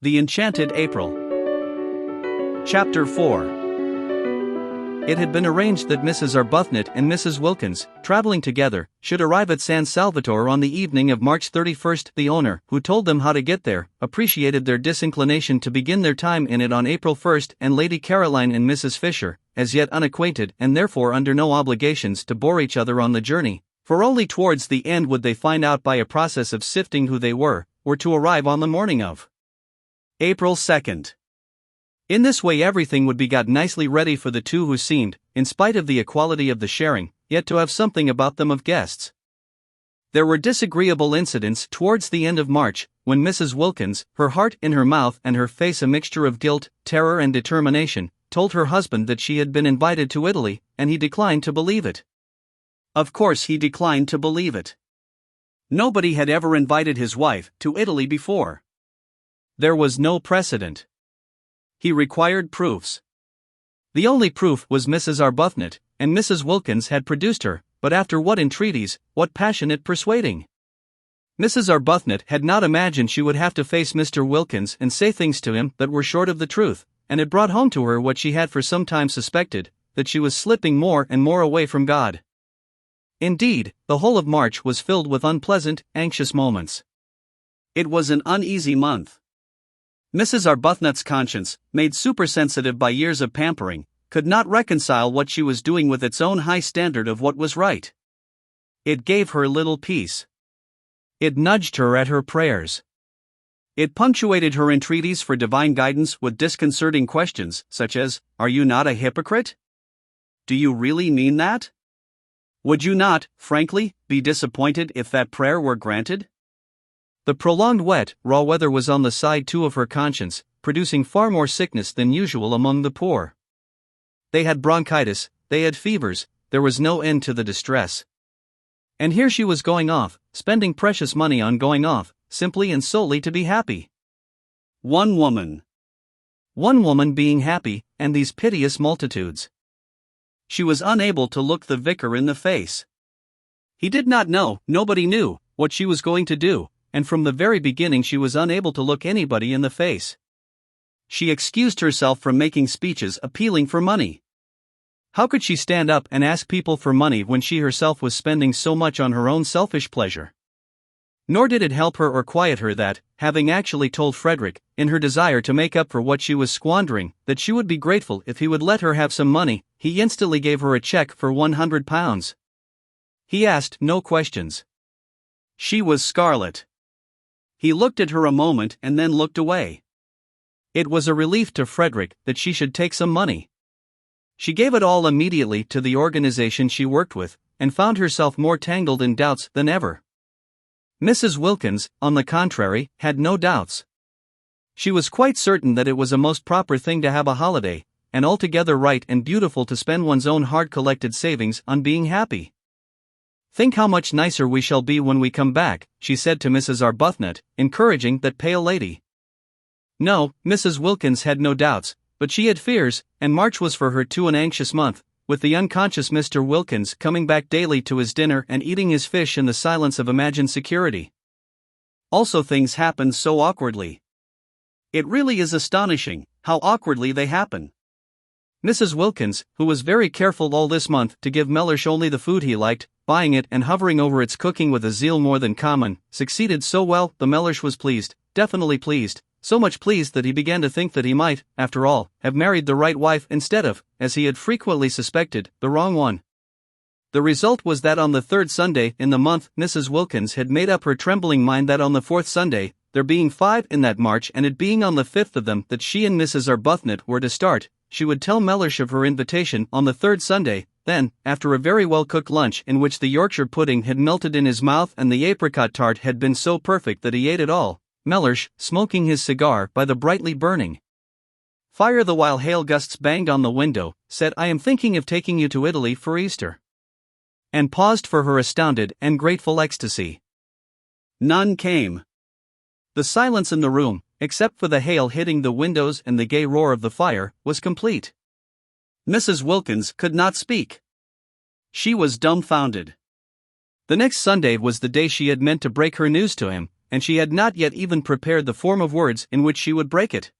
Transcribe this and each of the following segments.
The Enchanted April. Chapter 4. It had been arranged that Mrs. Arbuthnot and Mrs. Wilkins, traveling together, should arrive at San Salvatore on the evening of March 31st. The owner, who told them how to get there, appreciated their disinclination to begin their time in it on April 1st, and Lady Caroline and Mrs. Fisher, as yet unacquainted and therefore under no obligations to bore each other on the journey, for only towards the end would they find out by a process of sifting who they were to arrive on the morning of April 2nd. In this way everything would be got nicely ready for the two who seemed, in spite of the equality of the sharing, yet to have something about them of guests. There were disagreeable incidents towards the end of March, when Mrs. Wilkins, her heart in her mouth and her face a mixture of guilt, terror and determination, told her husband that she had been invited to Italy, and he declined to believe it. Of course he declined to believe it. Nobody had ever invited his wife to Italy before. There was no precedent. He required proofs. The only proof was Mrs. Arbuthnot, and Mrs. Wilkins had produced her, but after what entreaties, what passionate persuading! Mrs. Arbuthnot had not imagined she would have to face Mr. Wilkins and say things to him that were short of the truth, and it brought home to her what she had for some time suspected, that she was slipping more and more away from God. Indeed, the whole of March was filled with unpleasant, anxious moments. It was an uneasy month. Mrs. Arbuthnot's conscience, made supersensitive by years of pampering, could not reconcile what she was doing with its own high standard of what was right. It gave her little peace. It nudged her at her prayers. It punctuated her entreaties for divine guidance with disconcerting questions, such as, "Are you not a hypocrite? Do you really mean that? Would you not, frankly, be disappointed if that prayer were granted?" The prolonged wet, raw weather was on the side too of her conscience, producing far more sickness than usual among the poor. They had bronchitis, they had fevers, there was no end to the distress. And here she was going off, spending precious money on going off, simply and solely to be happy. One woman being happy, and these piteous multitudes. She was unable to look the vicar in the face. He did not know, nobody knew, what she was going to do, and from the very beginning she was unable to look anybody in the face. She excused herself from making speeches appealing for money. How could she stand up and ask people for money when she herself was spending so much on her own selfish pleasure? Nor did it help her or quiet her that, having actually told Frederick, in her desire to make up for what she was squandering, that she would be grateful if he would let her have some money, he instantly gave her a check for £100. He asked no questions. She was scarlet. He looked at her a moment and then looked away. It was a relief to Frederick that she should take some money. She gave it all immediately to the organization she worked with, and found herself more tangled in doubts than ever. Mrs. Wilkins, on the contrary, had no doubts. She was quite certain that it was a most proper thing to have a holiday, and altogether right and beautiful to spend one's own hard-collected savings on being happy. "Think how much nicer we shall be when we come back," she said to Mrs. Arbuthnot, encouraging that pale lady. No, Mrs. Wilkins had no doubts, but she had fears, and March was for her too an anxious month, with the unconscious Mr. Wilkins coming back daily to his dinner and eating his fish in the silence of imagined security. Also things happened so awkwardly. It really is astonishing, how awkwardly they happen. Mrs. Wilkins, who was very careful all this month to give Mellish only the food he liked, buying it and hovering over its cooking with a zeal more than common, succeeded so well the Mellish was pleased, definitely pleased, so much pleased that he began to think that he might, after all, have married the right wife instead of, as he had frequently suspected, the wrong one. The result was that on the third Sunday in the month Mrs. Wilkins had made up her trembling mind that on the fourth Sunday, there being 5 in that March and it being on the 5th of them that she and Mrs. Arbuthnot were to start, she would tell Mellish of her invitation on the third Sunday. Then, after a very well-cooked lunch in which the Yorkshire pudding had melted in his mouth and the apricot tart had been so perfect that he ate it all, Mellish, smoking his cigar by the brightly burning fire the while hail gusts banged on the window, said, "I am thinking of taking you to Italy for Easter." And paused for her astounded and grateful ecstasy. None came. The silence in the room, except for the hail hitting the windows and the gay roar of the fire, was complete. Mrs. Wilkins could not speak. She was dumbfounded. The next Sunday was the day she had meant to break her news to him, and she had not yet even prepared the form of words in which she would break it.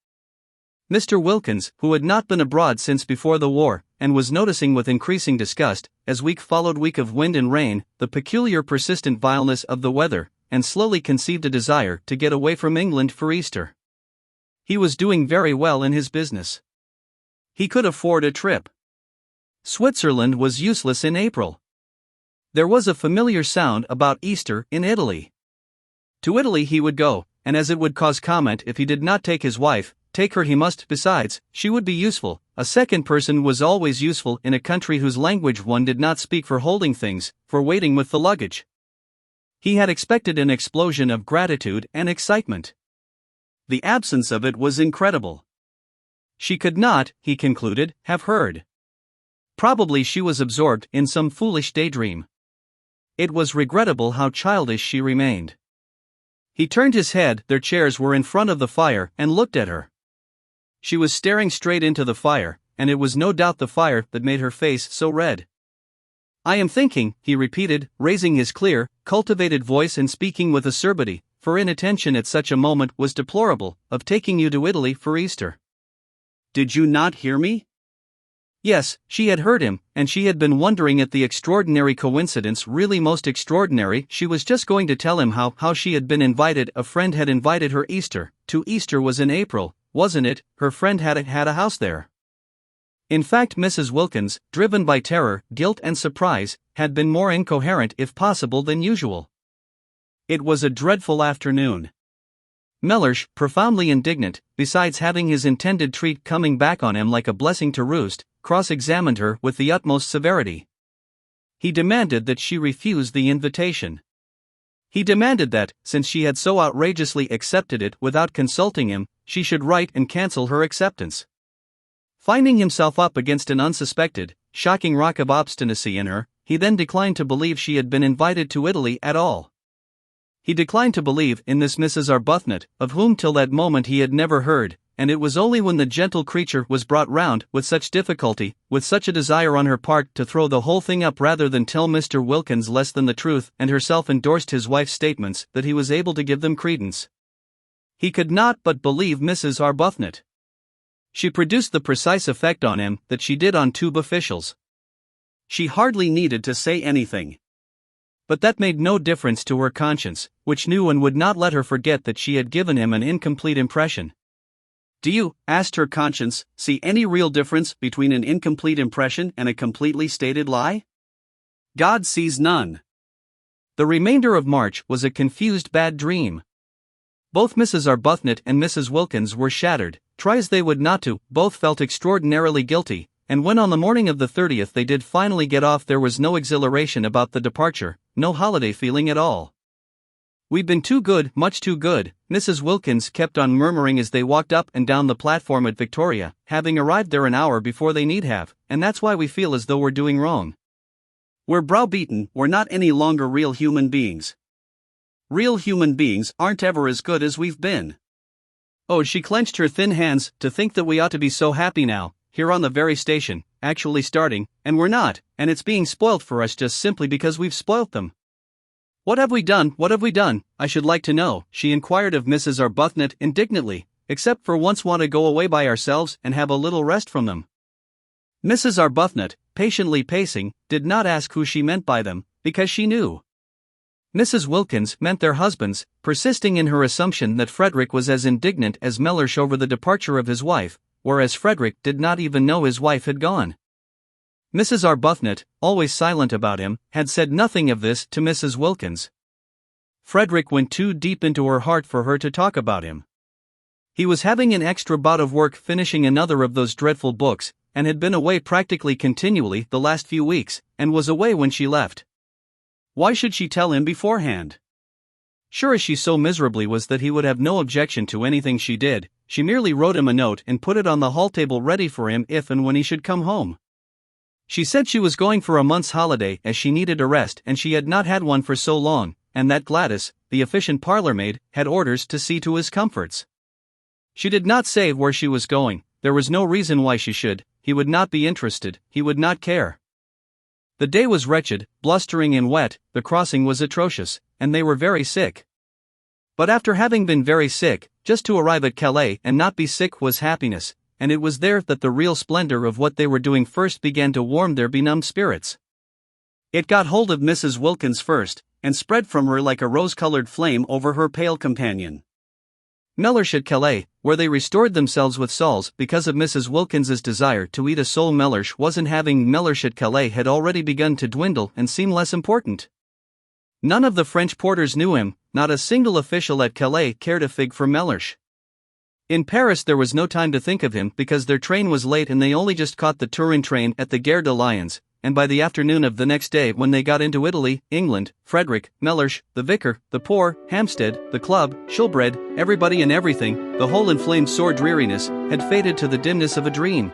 Mr. Wilkins, who had not been abroad since before the war, and was noticing with increasing disgust, as week followed week of wind and rain, the peculiar persistent vileness of the weather, and slowly conceived a desire to get away from England for Easter. He was doing very well in his business. He could afford a trip. Switzerland was useless in April. There was a familiar sound about Easter in Italy. To Italy he would go, and as it would cause comment if he did not take his wife, take her he must. Besides, she would be useful. A second person was always useful in a country whose language one did not speak, for holding things, for waiting with the luggage. He had expected an explosion of gratitude and excitement. The absence of it was incredible. She could not, he concluded, have heard. Probably she was absorbed in some foolish daydream. It was regrettable how childish she remained. He turned his head. Their chairs were in front of the fire, and looked at her. She was staring straight into the fire, and it was no doubt the fire that made her face so red. "I am thinking," he repeated, raising his clear, cultivated voice and speaking with acerbity, for inattention at such a moment was deplorable, "of taking you to Italy for Easter." "Did you not hear me?" Yes, she had heard him, and she had been wondering at the extraordinary coincidence, really most extraordinary. She was just going to tell him how she had been invited. A friend had invited her Easter. Easter was in April, wasn't it? Her friend had a house there. In fact, Mrs. Wilkins, driven by terror, guilt and surprise, had been more incoherent if possible than usual. It was a dreadful afternoon. Mellersh, profoundly indignant, besides having his intended treat coming back on him like a blessing to roost, cross-examined her with the utmost severity. He demanded that she refuse the invitation. He demanded that, since she had so outrageously accepted it without consulting him, she should write and cancel her acceptance. Finding himself up against an unsuspected, shocking rock of obstinacy in her, he then declined to believe she had been invited to Italy at all. He declined to believe in this Mrs. Arbuthnot, of whom till that moment he had never heard, and it was only when the gentle creature was brought round with such difficulty, with such a desire on her part to throw the whole thing up rather than tell Mr. Wilkins less than the truth, and herself endorsed his wife's statements, that he was able to give them credence. He could not but believe Mrs. Arbuthnot. She produced the precise effect on him that she did on tube officials. She hardly needed to say anything. But that made no difference to her conscience, which knew and would not let her forget that she had given him an incomplete impression. "Do you," asked her conscience, "see any real difference between an incomplete impression and a completely stated lie?" God sees none. The remainder of March was a confused bad dream. Both Mrs. Arbuthnot and Mrs. Wilkins were shattered. Try as they would not to, both felt extraordinarily guilty, and when on the morning of the 30th they did finally get off, there was no exhilaration about the departure, no holiday feeling at all. "We've been too good, much too good," Mrs. Wilkins kept on murmuring as they walked up and down the platform at Victoria, having arrived there an hour before they need have, "and that's why we feel as though we're doing wrong. We're browbeaten, we're not any longer real human beings. Real human beings aren't ever as good as we've been. Oh," she clenched her thin hands, "to think that we ought to be so happy now, here on the very station, actually starting, and we're not, and it's being spoilt for us just simply because we've spoilt them. What have we done, I should like to know," she inquired of Mrs. Arbuthnot indignantly, "except for once want to go away by ourselves and have a little rest from them?" Mrs. Arbuthnot, patiently pacing, did not ask who she meant by them, because she knew. Mrs. Wilkins meant their husbands, persisting in her assumption that Frederick was as indignant as Mellersh over the departure of his wife, whereas Frederick did not even know his wife had gone. Mrs. Arbuthnot, always silent about him, had said nothing of this to Mrs. Wilkins. Frederick went too deep into her heart for her to talk about him. He was having an extra bout of work finishing another of those dreadful books, and had been away practically continually the last few weeks, and was away when she left. Why should she tell him beforehand? Sure as she so miserably was that he would have no objection to anything she did, she merely wrote him a note and put it on the hall table ready for him if and when he should come home. She said she was going for a month's holiday as she needed a rest and she had not had one for so long, and that Gladys, the efficient parlour-maid, had orders to see to his comforts. She did not say where she was going. There was no reason why she should. He would not be interested, he would not care. The day was wretched, blustering and wet, the crossing was atrocious, and they were very sick. But after having been very sick, just to arrive at Calais and not be sick was happiness, and it was there that the real splendor of what they were doing first began to warm their benumbed spirits. It got hold of Mrs. Wilkins first, and spread from her like a rose-colored flame over her pale companion. Mellish at Calais, where they restored themselves with soles because of Mrs. Wilkins's desire to eat a sole Mellish wasn't having Mellish at Calais had already begun to dwindle and seem less important. None of the French porters knew him, not a single official at Calais cared a fig for Mellish. In Paris there was no time to think of him because their train was late and they only just caught the Turin train at the Gare de Lyons, and by the afternoon of the next day when they got into Italy, England, Frederick, Mellish, the vicar, the poor, Hampstead, the club, Shoolbred, everybody and everything, the whole inflamed sore dreariness, had faded to the dimness of a dream.